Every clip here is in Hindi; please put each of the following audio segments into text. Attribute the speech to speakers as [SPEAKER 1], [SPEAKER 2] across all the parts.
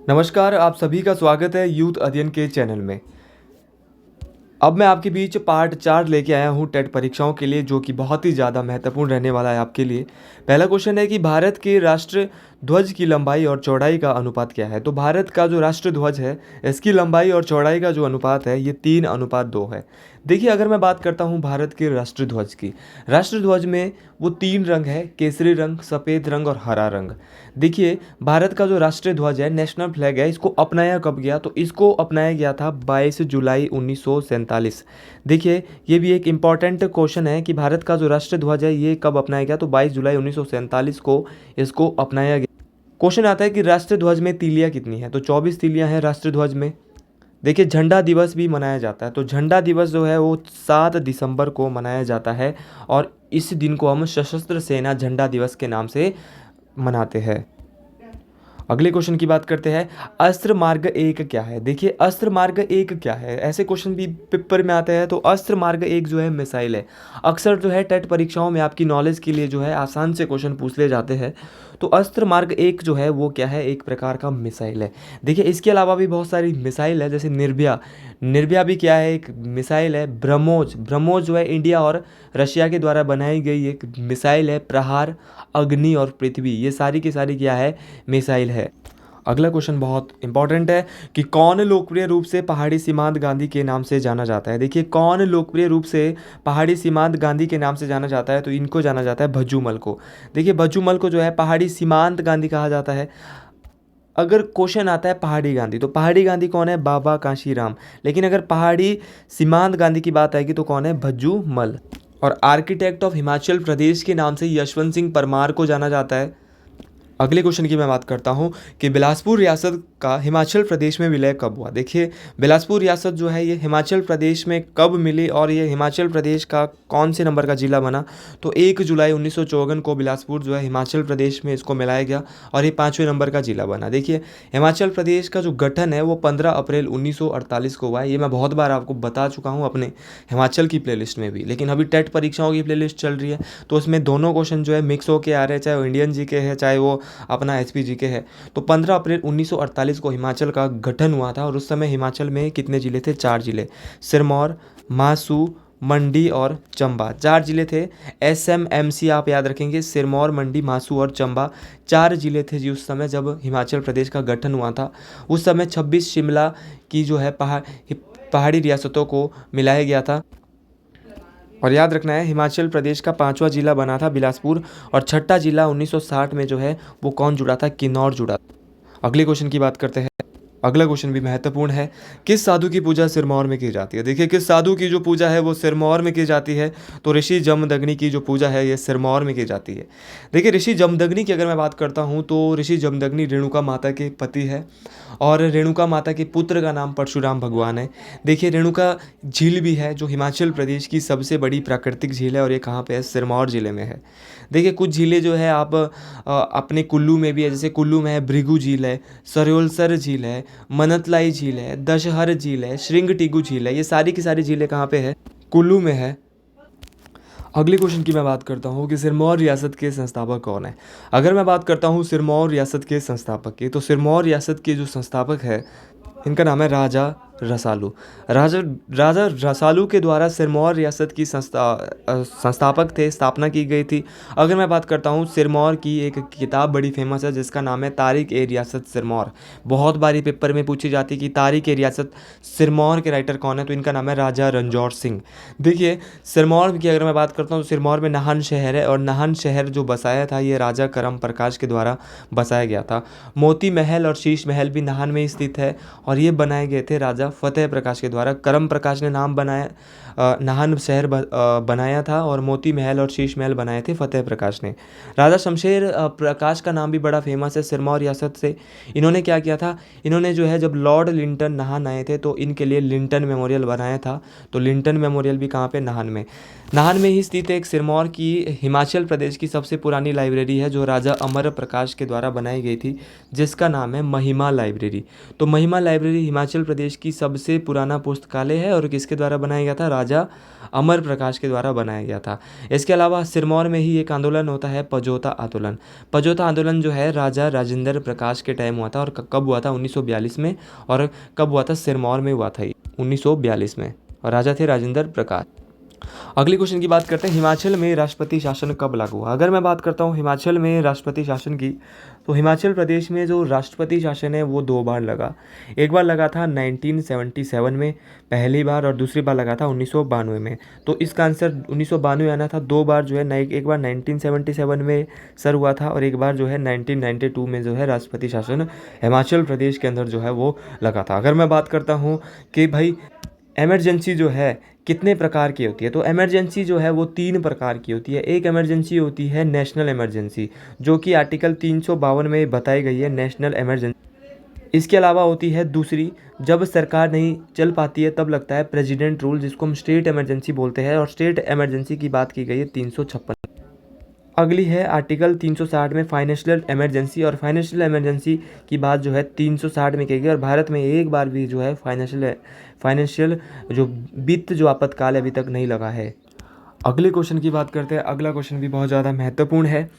[SPEAKER 1] नमस्कार, आप सभी का स्वागत है यूथ अध्ययन के चैनल में। अब मैं आपके बीच पार्ट 4 लेके आया हूँ टेट परीक्षाओं के लिए, जो कि बहुत ही ज़्यादा महत्वपूर्ण रहने वाला है आपके लिए। पहला क्वेश्चन है कि भारत के राष्ट्र ध्वज की लंबाई और चौड़ाई का अनुपात क्या है। तो भारत का जो राष्ट्र ध्वज है, इसकी लंबाई और चौड़ाई का जो अनुपात है, ये 3:2 है। देखिए, अगर मैं बात करता हूँ भारत के राष्ट्र ध्वज की, राष्ट्र ध्वज में वो 3 रंग है: केसरी रंग, सफ़ेद रंग और हरा रंग। देखिए, भारत का जो राष्ट्रीय ध्वज है, नेशनल फ्लैग है, इसको अपनाया कब गया? तो इसको अपनाया गया था 22 जुलाई 1947। देखिए, ये भी एक इम्पॉर्टेंट क्वेश्चन है कि भारत का जो राष्ट्रीय ध्वज है, ये कब अपनाया गया? तो 22 जुलाई 1947 को इसको अपनाया गया। क्वेश्चन आता है कि राष्ट्रीय ध्वज में तीलियाँ कितनी हैं? तो 24 तीलियाँ हैं राष्ट्रीय ध्वज में। देखिए, झंडा दिवस भी मनाया जाता है। तो झंडा दिवस जो है वो 7 दिसंबर को मनाया जाता है और इस दिन को हम सशस्त्र सेना झंडा दिवस के नाम से मनाते हैं। अगले क्वेश्चन की बात करते हैं, अस्त्र मार्ग 1 क्या है? देखिए, अस्त्र मार्ग 1 क्या है? ऐसे क्वेश्चन भी पेपर में आते हैं। तो अस्त्र मार्ग 1 जो है मिसाइल है। अक्सर जो है टेट परीक्षाओं में आपकी नॉलेज के लिए जो है आसान से क्वेश्चन पूछ ले जाते हैं। तो अस्त्र मार्ग 1 जो है वो क्या है? एक प्रकार का मिसाइल है। देखिए, इसके अलावा भी बहुत सारी मिसाइल है, जैसे निर्भया। निर्भया भी क्या है? एक मिसाइल है। ब्रह्मोस, ब्रह्मोस जो है इंडिया और रशिया के द्वारा बनाई गई एक मिसाइल है। प्रहार, अग्नि और पृथ्वी, ये सारी की सारी क्या है? मिसाइल है। अगला क्वेश्चन बहुत इंपॉर्टेंट है कि कौन लोकप्रिय रूप से पहाड़ी सीमांत गांधी के नाम से जाना जाता है। देखिए, कौन लोकप्रिय रूप से पहाड़ी सीमांत गांधी के नाम से जाना जाता है? तो इनको जाना जाता है भज्जूमल को। देखिए, भज्जूमल को जो है पहाड़ी सीमांत गांधी कहा जाता है। अगर क्वेश्चन आता है पहाड़ी गांधी, तो पहाड़ी गांधी कौन है? बाबा काशीराम। लेकिन अगर पहाड़ी सीमांत गांधी की बात आएगी तो कौन है? भज्जूमल। और आर्किटेक्ट ऑफ हिमाचल प्रदेश के नाम से यशवंत सिंह परमार को जाना जाता है। अगले क्वेश्चन की मैं बात करता हूँ कि बिलासपुर रियासत का हिमाचल प्रदेश में विलय कब हुआ। देखिए, बिलासपुर रियासत जो है ये हिमाचल प्रदेश में कब मिली और ये हिमाचल प्रदेश का कौन से नंबर का ज़िला बना? तो 1 जुलाई 1954 को बिलासपुर जो है हिमाचल प्रदेश में इसको मिलाया गया और ये 5वें नंबर का ज़िला बना। देखिए, हिमाचल प्रदेश का जो गठन है वो 15 अप्रैल 1948 को हुआ है। ये मैं बहुत बार आपको बता चुका हूँ अपने हिमाचल की प्लेलिस्ट में भी, लेकिन अभी टेट परीक्षाओं की प्लेलिस्ट चल रही है तो उसमें दोनों क्वेश्चन जो है मिक्स होके आ रहे हैं, चाहे वो इंडियन जी के है चाहे वो अपना एचपीजी के है। तो 15 अप्रैल 1948 को हिमाचल का गठन हुआ था और उस समय हिमाचल में कितने ज़िले थे? 4 ज़िले, सिरमौर, मासू, मंडी और चंबा। 4 ज़िले थे। SMMC आप याद रखेंगे, सिरमौर, मंडी, मासू और चंबा 4 ज़िले थे जी उस समय जब हिमाचल प्रदेश का गठन हुआ था। उस समय 26 शिमला की जो है पहाड़ी रियासतों को मिलाया गया था। और याद रखना है, हिमाचल प्रदेश का 5वां जिला बना था बिलासपुर और छठा जिला 1960 में जो है वो कौन जुड़ा था? किन्नौर जुड़ा। अगले क्वेश्चन की बात करते हैं। अगला क्वेश्चन भी महत्वपूर्ण है, किस साधु की पूजा सिरमौर में की जाती है? देखिए, किस साधु की जो पूजा है वो सिरमौर में की जाती है? तो ऋषि जमदग्नि की जो पूजा है ये सिरमौर में की जाती है। देखिए, ऋषि जमदग्नि की अगर मैं बात करता हूँ तो ऋषि जमदग्नि रेणुका माता के पति है और रेणुका माता के पुत्र का नाम परशुराम भगवान है। देखिए, रेणुका झील भी है जो हिमाचल प्रदेश की सबसे बड़ी प्राकृतिक झील है और ये कहाँ पे है? सिरमौर ज़िले में है। देखिए, कुछ झीलें जो है आप अपने कुल्लू में भी है, जैसे कुल्लू में है भृगु झील है, सरयोलसर झील है, मनतलाई झील है, दशहर झील है, श्रिंगटिगु झील है। ये सारी की सारी झीलें कहाँ पे है? कुल्लू में है। अगले क्वेश्चन की मैं बात करता हूँ कि सिरमौर रियासत के संस्थापक कौन है। अगर मैं बात करता हूँ सिरमौर रियासत के संस्थापक की, तो सिरमौर रियासत के जो संस्थापक है इनका नाम है राजा रसालू। राजा रसालू के द्वारा सिरमौर रियासत की संस्थापक थे, स्थापना की गई थी। अगर मैं बात करता हूँ सिरमौर की, एक किताब बड़ी फेमस है जिसका नाम है तारीख ए रियासत सिरमौर। बहुत बारी पेपर में पूछी जाती है कि तारीख ए रियासत सिरमौर के राइटर कौन है? तो इनका नाम है राजा रणजौर सिंह। देखिए, सिरमौर की अगर मैं बात करता हूँ तो सिरमौर में नाहन शहर है और नाहन शहर जो बसाया था ये राजा करम प्रकाश के द्वारा बसाया गया था। मोती महल और शीश महल भी नाहन में स्थित है और ये बनाए गए थे राजा फतेह प्रकाश के द्वारा। करम प्रकाश ने नाम बनाया, नाहन शहर बनाया था और मोती महल और शीश महल बनाए थे फतेह प्रकाश ने। राजा शमशेर प्रकाश का नाम भी बड़ा फेमस है सिरमौर रियासत से। इन्होंने क्या किया था? इन्होंने जो है जब लॉर्ड लिंटन नाहन आए थे तो इनके लिए लिंटन मेमोरियल बनाया था। तो लिंटन मेमोरियल भी कहाँ पे? नाहन में। नाहन में ही स्थित एक सिरमौर की हिमाचल प्रदेश की सबसे पुरानी लाइब्रेरी है जो राजा अमर प्रकाश के द्वारा बनाई गई थी, जिसका नाम है महिमा लाइब्रेरी। तो महिमा लाइब्रेरी हिमाचल प्रदेश की सबसे पुराना पुस्तकालय है और किसके द्वारा बनाया गया था? राजा अमर प्रकाश के द्वारा बनाया गया था। इसके अलावा सिरमौर में ही एक आंदोलन होता है, पजोता आंदोलन। पजोता आंदोलन जो है राजा राजेंद्र प्रकाश के टाइम हुआ था और कब हुआ था? 1942 में। और कब हुआ था? सिरमौर में हुआ था ये 1942 में, और राजा थे राजेंद्र प्रकाश। अगली क्वेश्चन की बात करते हैं, हिमाचल में राष्ट्रपति शासन कब लागू हुआ? अगर मैं बात करता हूँ हिमाचल में राष्ट्रपति शासन की, तो हिमाचल प्रदेश में जो राष्ट्रपति शासन है वो 2 बार लगा। एक बार लगा था 1977 में पहली बार, और दूसरी बार लगा था 1992 में। तो इसका आंसर 1992 आना था। 2 बार जो है, एक बार 1977 में सर हुआ था और एक बार जो है 1992 में जो है राष्ट्रपति शासन हिमाचल प्रदेश के अंदर जो है वो लगा था। अगर मैं बात करता हूँ कि भाई इमरजेंसी जो है कितने प्रकार की होती है, तो इमरजेंसी जो है वो 3 प्रकार की होती है। एक इमरजेंसी होती है नेशनल इमरजेंसी, जो कि आर्टिकल 352 में बताई गई है, नेशनल इमरजेंसी। इसके अलावा होती है दूसरी, जब सरकार नहीं चल पाती है तब लगता है प्रेसिडेंट रूल, जिसको हम स्टेट इमरजेंसी बोलते हैं, और स्टेट इमरजेंसी की बात की गई है 356। अगली है आर्टिकल 360 में फाइनेंशियल इमरजेंसी, और फाइनेंशियल इमरजेंसी की बात जो है 360 में की गई, और भारत में एक बार भी जो है फाइनेंशियल जो वित्त जो आपातकाल अभी तक नहीं लगा है। अगले क्वेश्चन की बात करते हैं। अगला क्वेश्चन भी बहुत ज़्यादा महत्वपूर्ण है।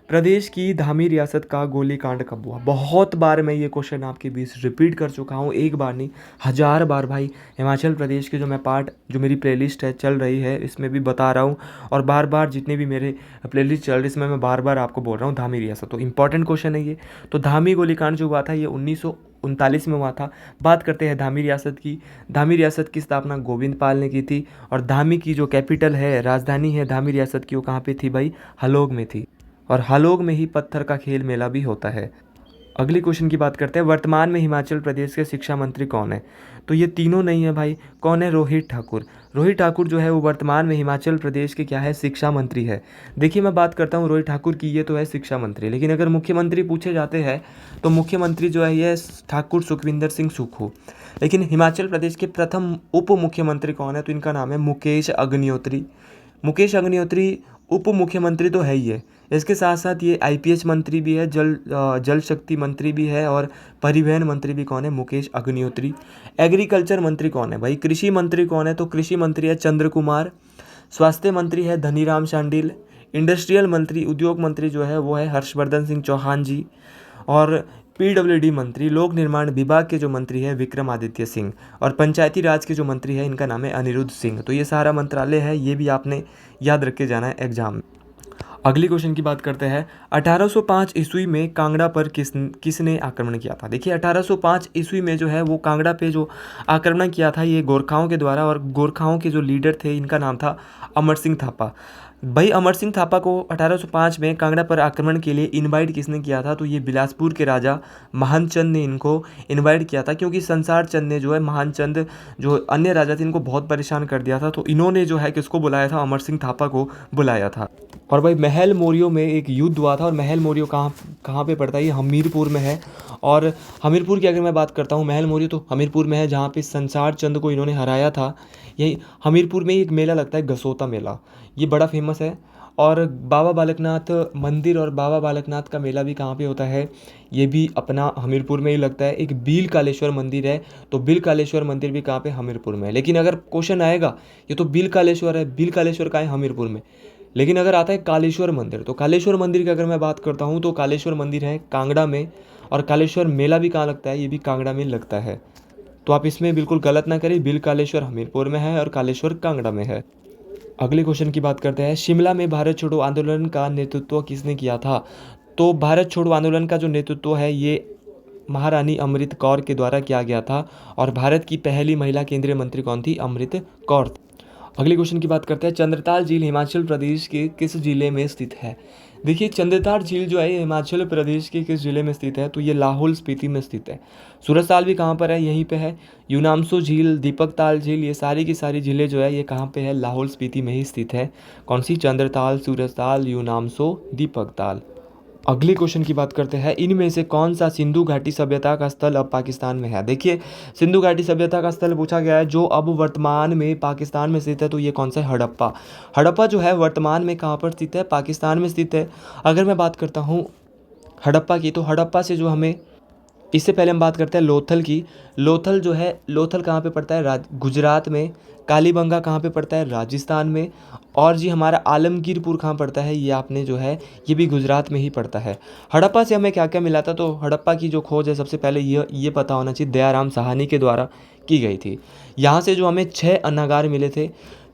[SPEAKER 1] प्रदेश की धामी रियासत का गोलीकांड कब हुआ? बहुत बार मैं ये क्वेश्चन आपके बीच रिपीट कर चुका हूँ, एक बार नहीं 1000 बार भाई। हिमाचल प्रदेश के जो मैं पार्ट, जो मेरी प्लेलिस्ट है चल रही है, इसमें भी बता रहा हूँ, और बार बार जितने भी मेरे प्लेलिस्ट चल रही इसमें मैं बार बार आपको बोल रहा हूँ धामी रियासत। तो इंपॉर्टेंट क्वेश्चन है ये। तो धामी गोलीकांड जो हुआ था ये 1939 में हुआ था। बात करते हैं धामी रियासत की। धामी रियासत की स्थापना गोविंद पाल ने की थी, और धामी की जो कैपिटल है, राजधानी है धामी रियासत की, वो कहाँ पे थी भाई? हलोग में थी, और हलोग में ही पत्थर का खेल मेला भी होता है। अगली क्वेश्चन की बात करते हैं, वर्तमान में हिमाचल प्रदेश के शिक्षा मंत्री कौन है? तो ये तीनों नहीं है भाई। कौन है? रोहित ठाकुर। रोहित ठाकुर जो है वो वर्तमान में हिमाचल प्रदेश के क्या है? शिक्षा मंत्री है। देखिए मैं बात करता हूँ रोहित ठाकुर की, ये तो है शिक्षा मंत्री, लेकिन अगर मुख्यमंत्री पूछे जाते हैं तो मुख्यमंत्री जो है ये ठाकुर सुखविंदर सिंह सुक्खू। लेकिन हिमाचल प्रदेश के प्रथम उप मुख्यमंत्री कौन है? तो इनका नाम है मुकेश अग्निहोत्री। मुकेश अग्निहोत्री उप मुख्यमंत्री तो है ही है, इसके साथ साथ ये आईपीएस मंत्री भी है, जल शक्ति मंत्री भी है, और परिवहन मंत्री भी कौन है? मुकेश अग्निहोत्री। एग्रीकल्चर मंत्री कौन है भाई? कृषि मंत्री कौन है? तो कृषि मंत्री है चंद्र कुमार। स्वास्थ्य मंत्री है धनीराम शांडिल। इंडस्ट्रियल मंत्री, उद्योग मंत्री जो है वो है हर्षवर्धन सिंह चौहान जी। और पीडब्ल्यूडी मंत्री, लोक निर्माण विभाग के जो मंत्री है विक्रमादित्य सिंह। और पंचायती राज के जो मंत्री है इनका नाम है अनिरुद्ध सिंह। तो ये सारा मंत्रालय है, ये भी आपने याद रख के जाना है एग्जाम में। अगली क्वेश्चन की बात करते हैं, 1805 ईस्वी में कांगड़ा पर किसने आक्रमण किया था? देखिए 1805 ईस्वी में जो है वो कांगड़ा पे जो आक्रमण किया था ये गोरखाओं के द्वारा, और गोरखाओं के जो लीडर थे इनका नाम था अमर सिंह थापा। भाई अमर सिंह थापा को 1805 में कांगड़ा पर आक्रमण के लिए इनवाइट किसने किया था? तो ये बिलासपुर के राजा महान चंद ने इनको इनवाइट किया था, क्योंकि संसार चंद ने जो है महान चंद जो अन्य राजा थे इनको बहुत परेशान कर दिया था। तो इन्होंने जो है किसको बुलाया था? अमर सिंह थापा को बुलाया था। और भाई महल मोरियो में एक युद्ध हुआ था, और महल मोरियो कहाँ पे पड़ता है? ये हमीरपुर में है। और हमीरपुर की अगर मैं बात करता हूँ, महल मोरियो तो हमीरपुर में है, जहाँ पे संसार चंद को इन्होंने हराया था। यही हमीरपुर में एक मेला लगता है गसोता मेला, ये बड़ा फेमस है। और बाबा बालकनाथ मंदिर और बाबा बालकनाथ का मेला भी कहाँ पे होता है? ये भी अपना हमीरपुर में ही लगता है। एक बील कालेश्वर मंदिर है, तो बील कालेश्वर मंदिर भी कहाँ पे? हमीरपुर में है। लेकिन अगर क्वेश्चन आएगा, ये तो बील कालेश्वर है, बील कालेश्वर कहाँ है? हमीरपुर में। लेकिन अगर आता है कालेश्वर मंदिर, तो कालेश्वर मंदिर की अगर मैं बात करता हूँ तो कालेश्वर मंदिर है कांगड़ा में, और कालेश्वर मेला भी कहाँ लगता है? ये भी कांगड़ा में लगता है। तो आप इसमें बिल्कुल गलत ना करें, बिल कालेश्वर हमीरपुर में है और कालेश्वर कांगड़ा में है। अगले क्वेश्चन की बात करते हैं, शिमला में भारत छोड़ो आंदोलन का नेतृत्व किसने किया था? तो भारत छोड़ो आंदोलन का जो नेतृत्व है ये महारानी अमृत कौर के द्वारा किया गया था, और भारत की पहली महिला केंद्रीय मंत्री कौन थी? अमृत कौर। अगले क्वेश्चन की बात करते हैं, चंद्रताल झील हिमाचल प्रदेश के किस जिले में स्थित है? देखिए चंद्रताल झील जो है ये हिमाचल प्रदेश के किस जिले में स्थित है? तो ये लाहौल स्पीति में स्थित है। सूरजताल भी कहाँ पर है? यहीं पे है। यूनामसो झील, दीपक ताल झील, ये सारी की सारी झीलें जो है ये कहाँ पे है? लाहौल स्पीति में ही स्थित है। कौन सी? चंद्रताल, सूरजताल, यूनामसो, दीपक ताल। अगले क्वेश्चन की बात करते हैं, इनमें से कौन सा सिंधु घाटी सभ्यता का स्थल अब पाकिस्तान में है? देखिए सिंधु घाटी सभ्यता का स्थल पूछा गया है जो अब वर्तमान में पाकिस्तान में स्थित है, तो ये कौन सा है? हड़प्पा। हड़प्पा जो है वर्तमान में कहाँ पर स्थित है? पाकिस्तान में स्थित है। अगर मैं बात करता हूँ हड़प्पा की, तो हड़प्पा से जो हमें इससे पहले हम बात करते हैं लोथल की। लोथल जो है, लोथल कहाँ पे पड़ता है? गुजरात में। कालीबंगा कहाँ पे पड़ता है? राजस्थान में। और जी हमारा आलमगीरपुर कहाँ पड़ता है? ये आपने जो है ये भी गुजरात में ही पड़ता है। हड़प्पा से हमें क्या क्या मिला था? तो हड़प्पा की जो खोज है सबसे पहले ये पता होना चाहिए, दयाराम साहनी के द्वारा की गई थी। यहाँ से जो हमें 6 अन्नागार मिले थे,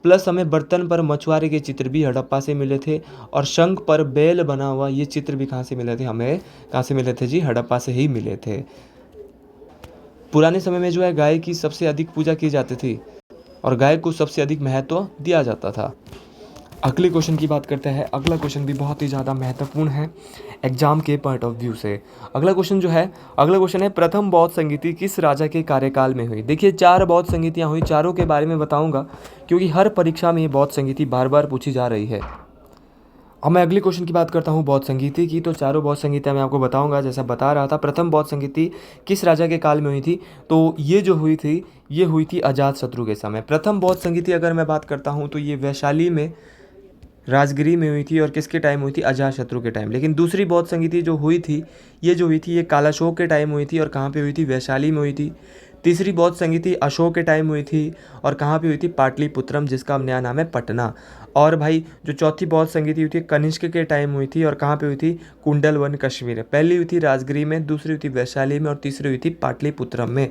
[SPEAKER 1] प्लस हमें बर्तन पर मछुआरे के चित्र भी हड़प्पा से मिले थे। और शंख पर बैल बना हुआ ये चित्र भी कहाँ से मिले थे? हमें कहाँ से मिले थे जी? हड़प्पा से ही मिले थे। पुराने समय में जो है गाय की सबसे अधिक पूजा की जाती थी और गाय को सबसे अधिक महत्व दिया जाता था। अगले क्वेश्चन की बात करते हैं। अगला क्वेश्चन भी बहुत ही ज़्यादा महत्वपूर्ण है एग्जाम के पॉइंट ऑफ व्यू से। अगला क्वेश्चन है प्रथम बौद्ध संगीति किस राजा के कार्यकाल में हुई? देखिए 4 बौद्ध संगीतियाँ हुई, चारों के बारे में बताऊंगा क्योंकि हर परीक्षा में ये बौद्ध संगीति बार बार पूछी जा रही है। अब मैं अगले क्वेश्चन की बात करता हूँ बौद्ध संगीति की। तो चारों बौद्ध संगीतियाँ मैं आपको बताऊंगा। जैसा बता रहा था, प्रथम बौद्ध संगीति किस राजा के काल में हुई थी? तो ये जो हुई थी, ये हुई थी अजातशत्रु के समय। प्रथम बौद्ध संगीति अगर मैं बात करता हूँ तो ये वैशाली में, राजगिरी में हुई थी। और किसके टाइम हुई थी? अजातशत्रु के टाइम। लेकिन दूसरी बौद्ध संगीति जो हुई थी, ये कालाशोक के टाइम हुई थी। और कहाँ पे हुई थी? वैशाली में हुई थी। तीसरी बौद्ध संगीति अशोक के टाइम हुई थी। और कहाँ पे हुई थी? पाटलिपुत्रम, जिसका नया नाम है पटना। और भाई जो चौथी बौद्ध संगीति हुई थी कनिष्क के टाइम हुई थी। और कहाँ पे हुई थी? कुंडलवन, कश्मीर। पहली हुई थी राजगिरी में, दूसरी हुई थी वैशाली में, और तीसरी हुई थी पाटलिपुत्रम में।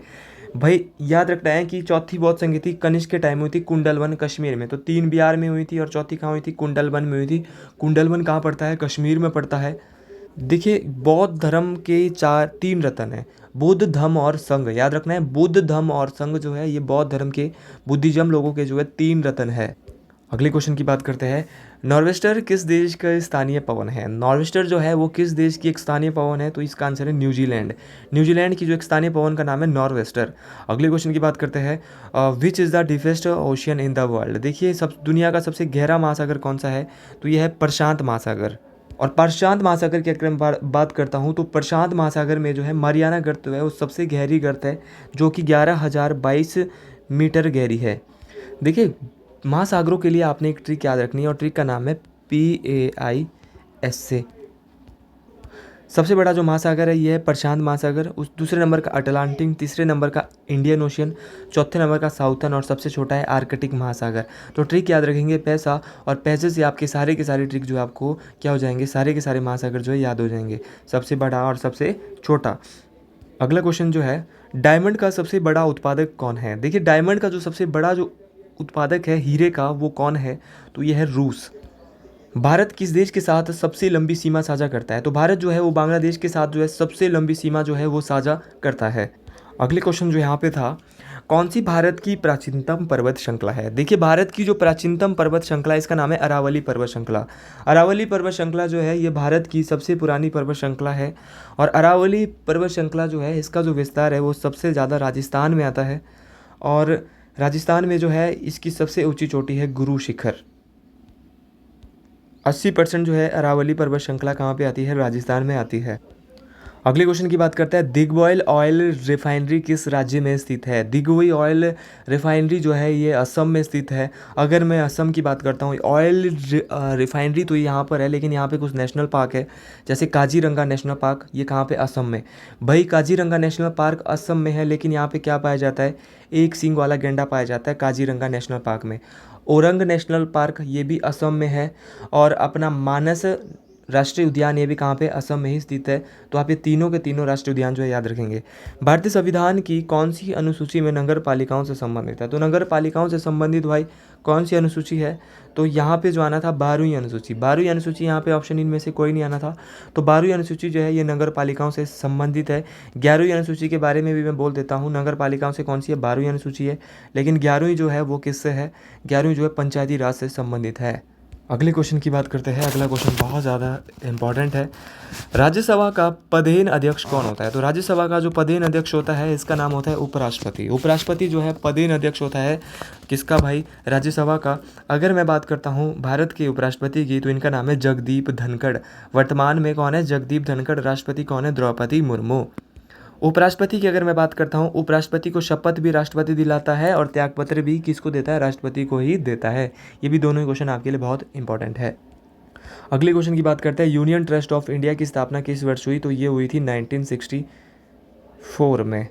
[SPEAKER 1] भाई याद रखना है कि चौथी बौद्ध संगीति कनिष्क के टाइम हुई थी कुंडलवन, कश्मीर में। तो 3 बिहार में हुई थी और चौथी कहाँ हुई थी? कुंडलवन में हुई थी। कुंडलवन कहाँ पड़ता है? कश्मीर में पड़ता है। देखिए बौद्ध धर्म के 3 रत्न हैं, बुद्ध, धम्म और संघ। याद रखना है, बुद्ध, धम्म और संघ जो है ये बौद्ध धर्म के, बुद्धिज्म लोगों के जो है 3 रत्न है। अगले क्वेश्चन की बात करते हैं। नॉर्वेस्टर किस देश का स्थानीय पवन है? नॉर्वेस्टर जो है वो किस देश की एक स्थानीय पवन है? तो इसका आंसर है न्यूजीलैंड। न्यूजीलैंड की जो एक स्थानीय पवन का नाम है नॉर्वेस्टर। अगले क्वेश्चन की बात करते हैं। Which is the deepest ocean in the world? देखिए दुनिया का सबसे गहरा महासागर कौन सा है? तो यह है प्रशांत महासागर। और प्रशांत महासागर की अगर मैं बात करता हूँ तो प्रशांत महासागर में जो है मारियाना गर्त है वो सबसे गहरी गर्त है, जो कि 11,022 मीटर गहरी है। देखिए महासागरों के लिए आपने एक ट्रिक याद रखनी है और ट्रिक का नाम है PAIS से। सबसे बड़ा जो महासागर है ये है प्रशांत महासागर, उस दूसरे नंबर का अटलांटिक, तीसरे नंबर का इंडियन ओशियन, चौथे नंबर का साउथर्न और सबसे छोटा है आर्कटिक महासागर। तो ट्रिक याद रखेंगे पैसा, और पैसे से आपके सारे के सारे ट्रिक जो है आपको क्या हो जाएंगे? सारे के सारे महासागर जो है याद हो जाएंगे, सबसे बड़ा और सबसे छोटा। अगला क्वेश्चन जो है, डायमंड का सबसे बड़ा उत्पादक कौन है? देखिए डायमंड का जो सबसे बड़ा जो उत्पादक है हीरे का, वो कौन है? तो ये है रूस। भारत किस देश के साथ सबसे लंबी सीमा साझा करता है? तो भारत जो है वो बांग्लादेश के साथ जो है सबसे लंबी सीमा जो है वो साझा करता है। अगले क्वेश्चन जो यहाँ पे था, कौन सी भारत की प्राचीनतम पर्वत श्रृंखला है? देखिए भारत की जो प्राचीनतम पर्वत श्रृंखला है इसका नाम है अरावली पर्वत श्रृंखला। अरावली पर्वत श्रृंखला जो है ये भारत की सबसे पुरानी पर्वत श्रृंखला है। और अरावली पर्वत श्रृंखला जो है इसका जो विस्तार है वो सबसे ज़्यादा राजस्थान में आता है। और राजस्थान में जो है इसकी सबसे ऊंची चोटी है गुरु शिखर। 80% जो है अरावली पर्वत श्रृंखला कहाँ पे आती है? राजस्थान में आती है। अगले क्वेश्चन की बात करते हैं, दिग्वॉयल ऑयल रिफाइनरी किस राज्य में स्थित है? दिग्वॉयल ऑयल रिफाइनरी जो है ये असम में स्थित है। अगर मैं असम की बात करता हूँ, ऑयल रिफाइनरी तो यहाँ पर है, लेकिन यहाँ पे कुछ नेशनल पार्क है, जैसे काजीरंगा नेशनल पार्क, ये कहाँ पे? असम में। भाई काजीरंगा नेशनल पार्क असम में है, लेकिन यहाँ पे क्या पाया जाता है? एक सींग वाला गैंडा पाया जाता है काजीरंगा नेशनल पार्क में। ओरंग नेशनल पार्क ये भी असम में है। और अपना मानस राष्ट्रीय उद्यान ये भी कहाँ पे? असम में ही स्थित है। तो आप ये तीनों के तीनों राष्ट्रीय उद्यान जो है याद रखेंगे। भारतीय संविधान की कौन सी अनुसूची में नगर पालिकाओं से संबंधित है? तो नगर पालिकाओं से संबंधित भाई कौन सी अनुसूची है? तो यहाँ पे जो आना था 12वीं अनुसूची। 12वीं अनुसूची यहाँ पे ऑप्शन इनमें से कोई नहीं आना था। तो 12वीं अनुसूची जो है ये नगर पालिकाओं से संबंधित है। 11वीं अनुसूची के बारे में भी मैं बोल देता हूँ, नगर पालिकाओं से कौन सी है? 12वीं अनुसूची है। लेकिन 11वीं जो है वो किससे है? 11वीं जो है पंचायती राज से संबंधित है। अगले क्वेश्चन की बात करते हैं। अगला क्वेश्चन बहुत ज़्यादा इम्पॉर्टेंट है। राज्यसभा का पदेन अध्यक्ष कौन होता है? तो राज्यसभा का जो पदेन अध्यक्ष होता है इसका नाम होता है उपराष्ट्रपति। उपराष्ट्रपति जो है पदेन अध्यक्ष होता है किसका भाई? राज्यसभा का। अगर मैं बात करता हूँ भारत के उपराष्ट्रपति की तो इनका नाम है जगदीप धनखड़। वर्तमान में कौन है? जगदीप धनखड़। राष्ट्रपति कौन है? द्रौपदी मुर्मू। उपराष्ट्रपति की अगर मैं बात करता हूँ, उपराष्ट्रपति को शपथ भी राष्ट्रपति दिलाता है और त्यागपत्र भी किसको देता है? राष्ट्रपति को ही देता है। ये भी दोनों ही क्वेश्चन आपके लिए बहुत इंपॉर्टेंट है। अगले क्वेश्चन की बात करते हैं, यूनियन ट्रस्ट ऑफ इंडिया की स्थापना किस वर्ष हुई? तो ये हुई थी 1960 4 में।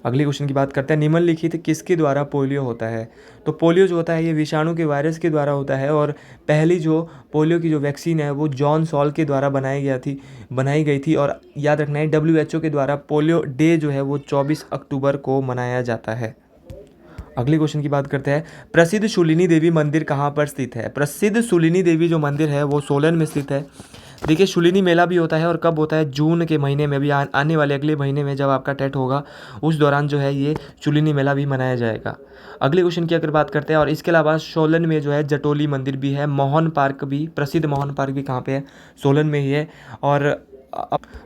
[SPEAKER 1] अगली क्वेश्चन की बात करते हैं, निम्नलिखित किसके द्वारा पोलियो होता है? तो पोलियो जो होता है ये विषाणु के वायरस के द्वारा होता है, और पहली जो पोलियो की जो वैक्सीन है वो जॉन सॉल के द्वारा बनाई गई थी। और याद रखना है WHO के द्वारा पोलियो डे जो है वो 24 अक्टूबर को मनाया जाता है। अगली क्वेश्चन की बात करते हैं, प्रसिद्ध शूलिनी देवी मंदिर कहाँ पर स्थित है? प्रसिद्ध शूलिनी देवी जो मंदिर है वो सोलन में स्थित है। देखिए शूलिनी मेला भी होता है, और कब होता है? जून के महीने में, भी आने वाले अगले महीने में जब आपका टेट होगा उस दौरान जो है ये शूलिनी मेला भी मनाया जाएगा। अगले क्वेश्चन की अगर बात करते हैं, और इसके अलावा सोलन में जो है जटोली मंदिर भी है, मोहन पार्क भी, प्रसिद्ध मोहन पार्क भी कहाँ पे है? सोलन में ही है। और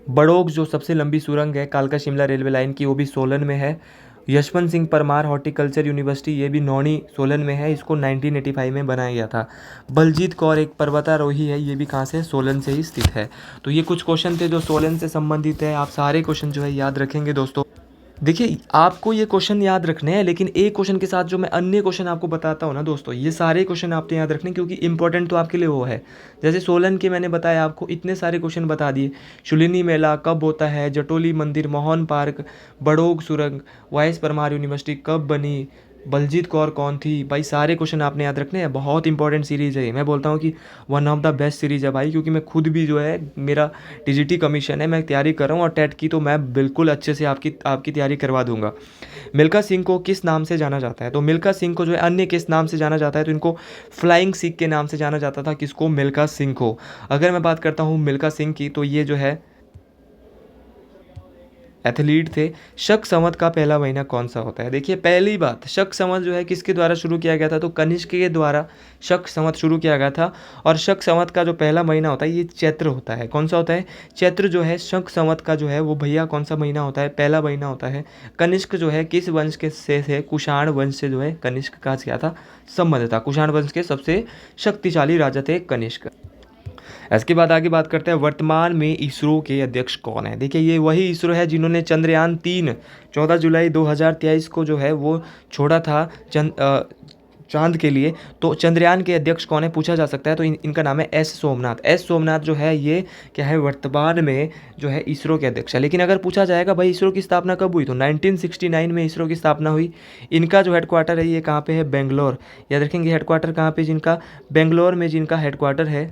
[SPEAKER 1] बड़ोग जो सबसे लंबी सुरंग है कालका शिमला रेलवे लाइन की, वो भी सोलन में है। यशवंत सिंह परमार हॉर्टिकल्चर यूनिवर्सिटी, ये भी नौणी सोलन में है, इसको 1985 में बनाया गया था। बलजीत कौर एक पर्वतारोही है, ये भी कहाँ से? सोलन से ही स्थित है। तो ये कुछ क्वेश्चन थे जो सोलन से संबंधित है। आप सारे क्वेश्चन जो है याद रखेंगे दोस्तों। देखिए आपको ये क्वेश्चन याद रखने हैं, लेकिन एक क्वेश्चन के साथ जो मैं अन्य क्वेश्चन आपको बताता हूँ ना दोस्तों, ये सारे क्वेश्चन आपने याद रखने, क्योंकि इंपॉर्टेंट तो आपके लिए वो है। जैसे सोलन के मैंने बताया आपको, इतने सारे क्वेश्चन बता दिए। शूलिनी मेला कब होता है, जटोली मंदिर, मोहन पार्क, बड़ोग सुरंग, वाइस परमार यूनिवर्सिटी कब बनी, बलजीत कौर कौन थी, भाई सारे क्वेश्चन आपने याद रखने हैं। बहुत इंपॉर्टेंट सीरीज़ है ये, मैं बोलता हूँ कि one of the best series है भाई, क्योंकि मैं खुद भी जो है मेरा TGT कमीशन है, मैं तैयारी कर रहा हूँ, और टेट की तो मैं बिल्कुल अच्छे से आपकी तैयारी करवा दूंगा। मिल्खा सिंह को किस नाम से जाना जाता है? तो मिल्खा सिंह को जो है अन्य किस नाम से जाना जाता है? तो इनको फ्लाइंग सिख के नाम से जाना जाता था। किसको? मिल्खा सिंह को। अगर मैं बात करता हूँ मिल्खा सिंह की, तो ये जो है एथलीट थे। शक संवत का पहला महीना कौन सा होता है? देखिए पहली बात, शक संवत जो है किसके द्वारा शुरू किया गया था? तो कनिष्क के द्वारा शक संवत शुरू किया गया था। और शक संवत का जो पहला महीना होता है ये चैत्र होता है। कौन सा होता है? चैत्र जो है शक संवत का जो है वो भैया कौन सा महीना होता है? पहला महीना होता है। कनिष्क जो है किस वंश के से थे? कुषाण वंश से जो है कनिष्क का क्या था? संबंध था। कुषाण वंश के सबसे शक्तिशाली राजा थे कनिष्क। इसके बाद आगे बात करते हैं, वर्तमान में इसरो के अध्यक्ष कौन है? देखिए ये वही इसरो है जिन्होंने चंद्रयान 3 14 जुलाई 2023 को जो है वो छोड़ा था चांद के लिए। तो चंद्रयान के अध्यक्ष कौन है पूछा जा सकता है, तो इनका नाम है एस सोमनाथ। एस सोमनाथ जो है ये क्या है? वर्तमान में जो है इसरो के अध्यक्ष है। लेकिन अगर पूछा जाएगा भाई इसरो की स्थापना कब हुई, तो 1969 में इसरो की स्थापना हुई। इनका जो हेडक्वार्टर है ये कहाँ पे है? बेंगलोर। याद रखेंगे हेडक्वार्टर कहाँ पे जिनका? बेंगलोर में जिनका हेडक्वार्टर है।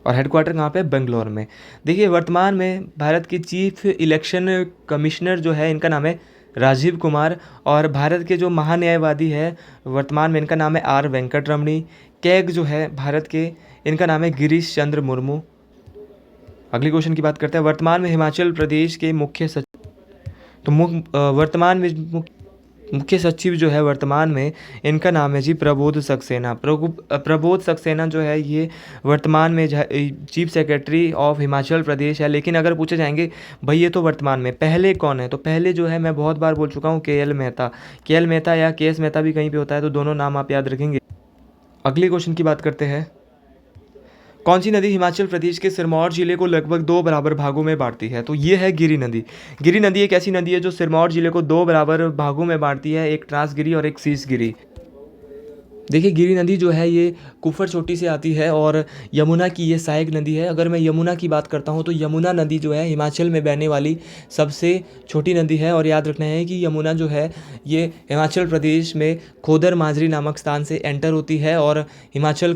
[SPEAKER 1] और हेडक्वार्टर कहाँ पे? बेंगलोर में। देखिए वर्तमान में भारत के चीफ इलेक्शन कमिश्नर जो है इनका नाम है राजीव कुमार। और भारत के जो महान्यायवादी है वर्तमान में, इनका नाम है R वेंकट रमणी। कैग जो है भारत के, इनका नाम है गिरीश चंद्र मुर्मू। अगली क्वेश्चन की बात करते हैं, वर्तमान में हिमाचल प्रदेश के मुख्य सचिव, तो वर्तमान में मुख्य सचिव जो है वर्तमान में, इनका नाम है जी प्रबोध सक्सेना। प्रबोध सक्सेना जो है ये वर्तमान में chief secretary of Himachal Pradesh है। लेकिन अगर पूछे जाएंगे भाई ये तो वर्तमान में, पहले कौन है? तो पहले जो है मैं बहुत बार बोल चुका हूँ KL मेहता। KL मेहता या KS मेहता भी कहीं पे होता है, तो दोनों नाम आप याद रखेंगे। अगले क्वेश्चन की बात करते हैं, कौन सी नदी हिमाचल प्रदेश के सिरमौर जिले को लगभग 2 बराबर भागों में बांटती है? तो ये है गिरी नदी। गिरी नदी एक ऐसी नदी है जो सिरमौर जिले को 2 बराबर भागों में बांटती है, एक ट्रांसगिरी और एक शीशगिरी। देखिए गिरी नदी जो है ये कुफर चोटी से आती है, और यमुना की ये सहायक नदी है। अगर मैं यमुना की बात करता हूँ तो यमुना नदी जो है हिमाचल में बहने वाली सबसे छोटी नदी है। और याद रखना है कि यमुना जो है ये हिमाचल प्रदेश में खोदर माजरी नामक स्थान से एंटर होती है, और हिमाचल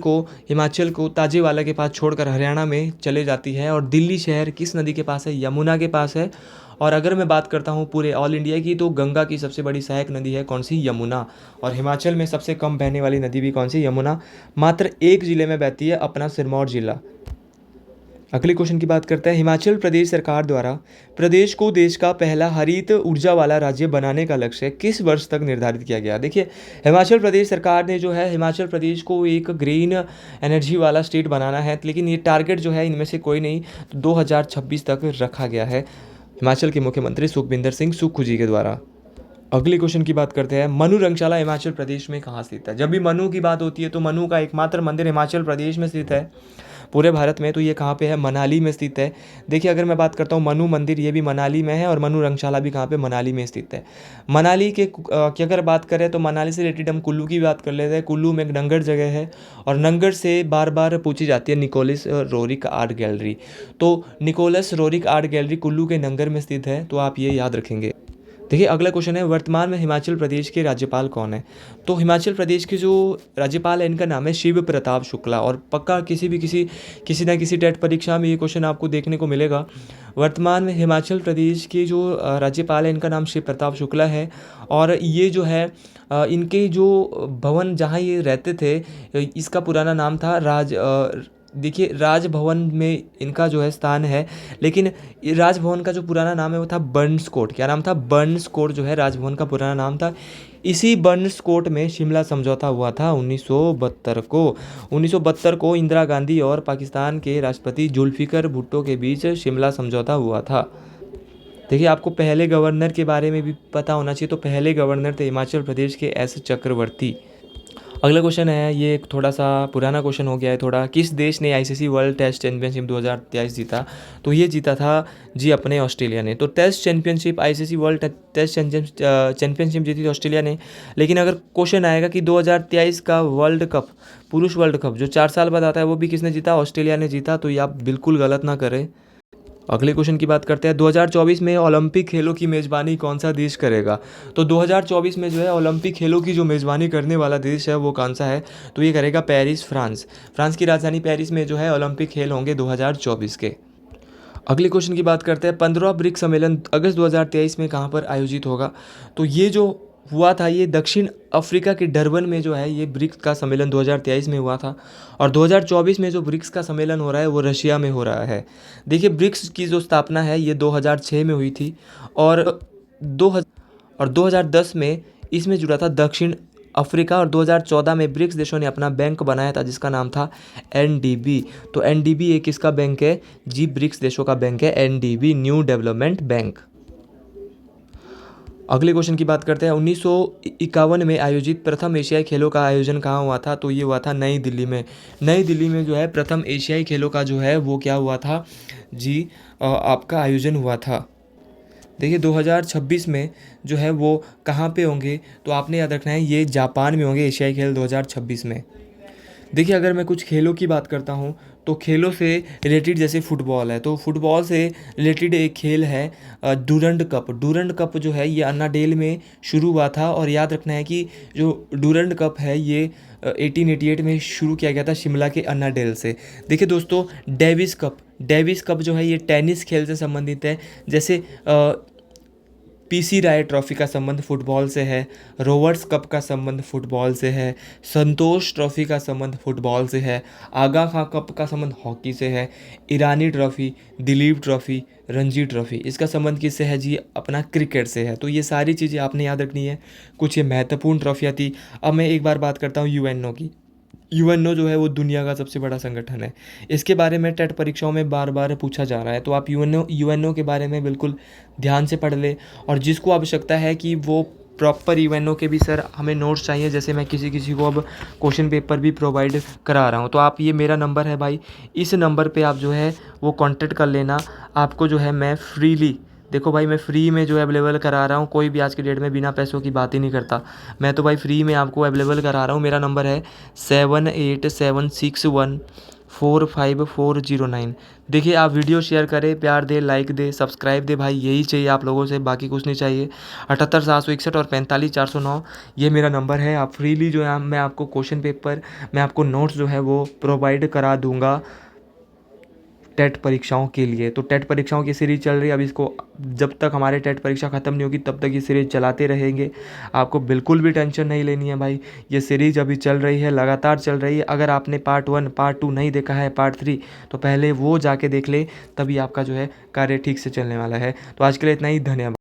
[SPEAKER 1] को ताजेवाला के पास छोड़कर हरियाणा में चले जाती है। और दिल्ली शहर किस नदी के पास है? यमुना के पास है। और अगर मैं बात करता हूँ पूरे ऑल इंडिया की, तो गंगा की सबसे बड़ी सहायक नदी है कौन सी? यमुना। और हिमाचल में सबसे कम बहने वाली नदी भी कौन सी? यमुना। मात्र एक ज़िले में बहती है, अपना सिरमौर जिला। अगले क्वेश्चन की बात करते हैं, हिमाचल प्रदेश सरकार द्वारा प्रदेश को देश का पहला हरित ऊर्जा वाला राज्य बनाने का लक्ष्य किस वर्ष तक निर्धारित किया गया? देखिए हिमाचल प्रदेश सरकार ने जो है हिमाचल प्रदेश को एक ग्रीन एनर्जी वाला स्टेट बनाना है, लेकिन ये टारगेट जो है इनमें से कोई नहीं, तो 2026 तक रखा गया है हिमाचल के मुख्यमंत्री सुखविंदर सिंह सुक्खू जी के द्वारा। अगले क्वेश्चन की बात करते हैं, मनु रंगशाला हिमाचल प्रदेश में कहाँ स्थित है? जब भी मनु की बात होती है तो मनु का एकमात्र मंदिर हिमाचल प्रदेश में स्थित है। पूरे भारत में। तो ये कहाँ पे है? मनाली में स्थित है। देखिए अगर मैं बात करता हूँ मनु मंदिर, ये भी मनाली में है, और मनु रंगशाला भी कहाँ पे? मनाली में स्थित है। मनाली के की अगर बात करें तो मनाली से रिलेटेड हम कुल्लू की बात कर लेते हैं। कुल्लू में एक नंगड़ जगह है, और नंगड़ से बार बार पूछी जाती है निकोलस रोरिक आर्ट गैलरी। तो Nicholas Roerich art gallery Kullu के नंगड़ में स्थित है, तो आप ये याद रखेंगे। देखिए अगला क्वेश्चन है, वर्तमान में हिमाचल प्रदेश के राज्यपाल कौन है? तो हिमाचल प्रदेश के जो राज्यपाल है इनका नाम है शिव प्रताप शुक्ला, और पक्का किसी ना किसी टेट परीक्षा में ये क्वेश्चन आपको देखने को मिलेगा। वर्तमान में हिमाचल प्रदेश के जो राज्यपाल है इनका नाम शिव प्रताप शुक्ला है, और ये जो है इनके जो भवन जहाँ ये रहते थे इसका पुराना नाम था देखिए राजभवन में इनका जो है स्थान है, लेकिन ये राजभवन का जो पुराना नाम है वो था बर्न्स कोर्ट। क्या नाम था? बर्न्स कोर्ट जो है राजभवन का पुराना नाम था। इसी बर्न्स कोर्ट में शिमला समझौता हुआ था 1972 को। 1972 को इंदिरा गांधी और पाकिस्तान के राष्ट्रपति जुल्फिकर भुट्टो के बीच शिमला समझौता हुआ था। देखिए आपको पहले गवर्नर के बारे में भी पता होना चाहिए। तो पहले गवर्नर थे हिमाचल प्रदेश के एस चक्रवर्ती। अगला क्वेश्चन है, ये एक थोड़ा सा पुराना क्वेश्चन हो गया है थोड़ा। किस देश ने आईसीसी वर्ल्ड टेस्ट चैंपियनशिप 2023 जीता? तो ये जीता था जी अपने ऑस्ट्रेलिया ने। तो test championship ICC world test championship जीती थी ऑस्ट्रेलिया ने। लेकिन अगर क्वेश्चन आएगा कि 2023 का वर्ल्ड कप, पुरुष वर्ल्ड कप जो 4 साल बाद आता है, वो भी किसने जीता? ऑस्ट्रेलिया ने जीता। तो ये आप बिल्कुल गलत ना करें। अगले क्वेश्चन की बात करते हैं, 2024 में ओलंपिक खेलों की मेज़बानी कौन सा देश करेगा? तो 2024 में जो है ओलंपिक खेलों की जो मेज़बानी करने वाला देश है वो कौन सा है? तो ये करेगा पेरिस, फ्रांस। फ्रांस की राजधानी पेरिस में जो है ओलंपिक खेल होंगे 2024 के। अगले क्वेश्चन की बात करते हैं, 15वां ब्रिक्स सम्मेलन अगस्त 2023 में कहाँ पर आयोजित होगा? तो ये जो हुआ था ये दक्षिण अफ्रीका के डरबन में जो है ये ब्रिक्स का सम्मेलन 2023 में हुआ था, और 2024 में जो ब्रिक्स का सम्मेलन हो रहा है वो रशिया में हो रहा है। देखिए ब्रिक्स की जो स्थापना है ये 2006 में हुई थी, और 2010 में इसमें जुड़ा था दक्षिण अफ्रीका, और 2014 में ब्रिक्स देशों ने अपना बैंक बनाया था जिसका नाम था एनडीबी। तो एनडीबी एक किसका बैंक है? जी ब्रिक्स देशों का बैंक है एनडीबी, न्यू डेवलपमेंट बैंक। अगले क्वेश्चन की बात करते हैं, 1951 में आयोजित प्रथम एशियाई खेलों का आयोजन कहाँ हुआ था? तो ये हुआ था नई दिल्ली में। नई दिल्ली में जो है प्रथम एशियाई खेलों का जो है वो क्या हुआ था जी? आपका आयोजन हुआ था। देखिए 2026 में जो है वो कहाँ पे होंगे? तो आपने याद रखना है ये जापान में होंगे एशियाई खेल 2026 में। देखिए अगर मैं कुछ खेलों की बात करता हूँ तो खेलों से रिलेटेड जैसे फुटबॉल है, तो फुटबॉल से रिलेटेड एक खेल है डूरंड कप। डूरंड कप जो है ये अन्ना डेल में शुरू हुआ था, और याद रखना है कि जो डूरंड कप है ये 1888 में शुरू किया गया था शिमला के अन्ना डेल से। देखिए दोस्तों डेविस कप जो है ये टेनिस खेल से संबंधित है। जैसे पीसी राय ट्रॉफी का संबंध फुटबॉल से है, रोवर्स कप का संबंध फुटबॉल से है, संतोष ट्रॉफी का संबंध फुटबॉल से है, आगा खां कप का संबंध हॉकी से है, Irani trophy, Duleep trophy, Ranji trophy इसका संबंध किससे है जी? अपना क्रिकेट से है। तो ये सारी चीज़ें आपने याद रखनी है। कुछ ये महत्वपूर्ण ट्रॉफियाँ थी। अब मैं एक बार बात करता हूँ यूएनओ की। यूएनओ जो है वो दुनिया का सबसे बड़ा संगठन है। इसके बारे में टेट परीक्षाओं में बार बार पूछा जा रहा है, तो आप यूएनओ के बारे में बिल्कुल ध्यान से पढ़ ले। और जिसको आवश्यकता है कि वो प्रॉपर यूएनओ के भी सर हमें नोट्स चाहिए, जैसे मैं किसी को अब क्वेश्चन पेपर भी प्रोवाइड करा रहा हूँ, तो आप ये मेरा नंबर है भाई, इस नंबर पे आप जो है वो कांटेक्ट कर लेना। आपको जो है मैं फ्रीली, देखो भाई मैं फ्री में जो अवेलेबल करा रहा हूँ। कोई भी आज की डेट में बिना पैसों की बात ही नहीं करता। मैं तो भाई फ्री में आपको अवेलेबल करा रहा हूँ। मेरा नंबर है 7876145409। देखिए आप वीडियो शेयर करें, प्यार दे, लाइक दे, सब्सक्राइब दे, भाई यही चाहिए आप लोगों से, बाकी कुछ नहीं चाहिए। 78 761 और 45 409 ये मेरा नंबर है। आप फ्रीली जो है मैं आपको क्वेश्चन पेपर, मैं आपको नोट्स जो है वो प्रोवाइड करा दूँगा टेट परीक्षाओं के लिए। तो टेट परीक्षाओं की सीरीज़ चल रही है, अब इसको जब तक हमारे टेट परीक्षा ख़त्म नहीं होगी तब तक ये सीरीज़ चलाते रहेंगे। आपको बिल्कुल भी टेंशन नहीं लेनी है भाई, ये सीरीज़ अभी चल रही है, लगातार चल रही है। अगर आपने पार्ट 1 पार्ट 2 नहीं देखा है, पार्ट 3, तो पहले वो जाके देख ले, तभी आपका जो है कार्य ठीक से चलने वाला है। तो आज के लिए इतना ही, धन्यवाद।